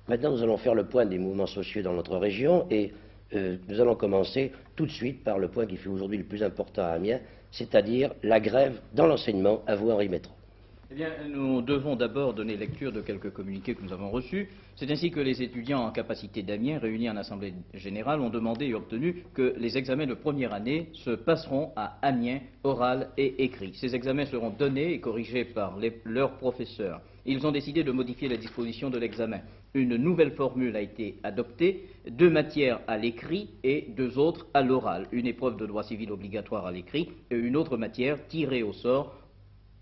Maintenant, nous allons faire le point des mouvements sociaux dans notre région et nous allons commencer tout de suite par le point qui fait aujourd'hui le plus important à Amiens, c'est-à-dire la grève dans l'enseignement. À vous, Henri Métro. Eh bien, nous devons d'abord donner lecture de quelques communiqués que nous avons reçus. C'est ainsi que les étudiants en capacité d'Amiens, réunis en Assemblée générale, ont demandé et obtenu que les examens de première année se passeront à Amiens, oral et écrit. Ces examens seront donnés et corrigés par leurs professeurs. Ils ont décidé de modifier les dispositions de l'examen. Une nouvelle formule a été adoptée, 2 matières à l'écrit et 2 autres à l'oral. Une épreuve de droit civil obligatoire à l'écrit et une autre matière tirée au sort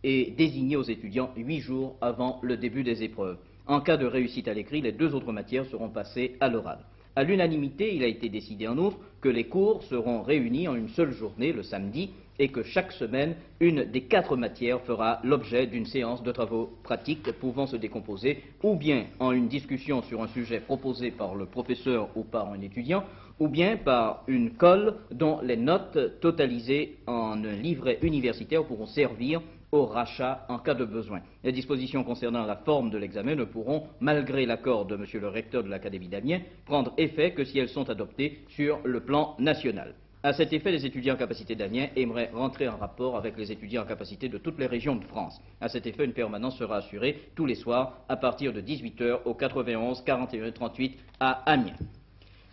et désignée aux étudiants 8 jours avant le début des épreuves. En cas de réussite à l'écrit, les 2 autres matières seront passées à l'oral. À l'unanimité, il a été décidé en outre que les cours seront réunis en une seule journée, le samedi, et que chaque semaine, une des 4 matières fera l'objet d'une séance de travaux pratiques pouvant se décomposer ou bien en une discussion sur un sujet proposé par le professeur ou par un étudiant, ou bien par une colle dont les notes totalisées en un livret universitaire pourront servir au rachat en cas de besoin. Les dispositions concernant la forme de l'examen ne pourront, malgré l'accord de M. le recteur de l'Académie d'Amiens, prendre effet que si elles sont adoptées sur le plan national. À cet effet, les étudiants en capacité d'Amiens aimeraient rentrer en rapport avec les étudiants en capacité de toutes les régions de France. À cet effet, une permanence sera assurée tous les soirs à partir de 18 h au 91 41 38 à Amiens.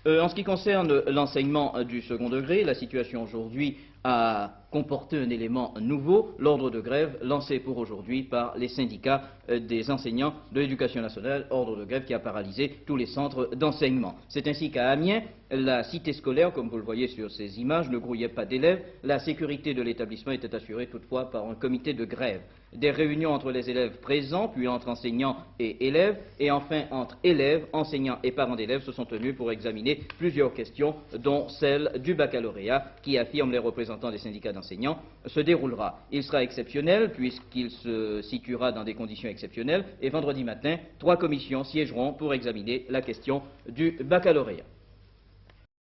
En ce qui concerne l'enseignement du second degré, la situation aujourd'hui a comporté un élément nouveau, l'ordre de grève lancé pour aujourd'hui par les syndicats des enseignants de l'éducation nationale, ordre de grève qui a paralysé tous les centres d'enseignement. C'est ainsi qu'à Amiens, la cité scolaire, comme vous le voyez sur ces images, ne grouillait pas d'élèves. La sécurité de l'établissement était assurée toutefois par un comité de grève. Des réunions entre les élèves présents, puis entre enseignants et élèves, et enfin entre élèves, enseignants et parents d'élèves se sont tenus pour examiner plusieurs questions, dont celle du baccalauréat, qui, affirment les représentants des syndicats d'enseignants, se déroulera. Il sera exceptionnel, puisqu'il se situera dans des conditions exceptionnelles, et vendredi matin, 3 commissions siégeront pour examiner la question du baccalauréat.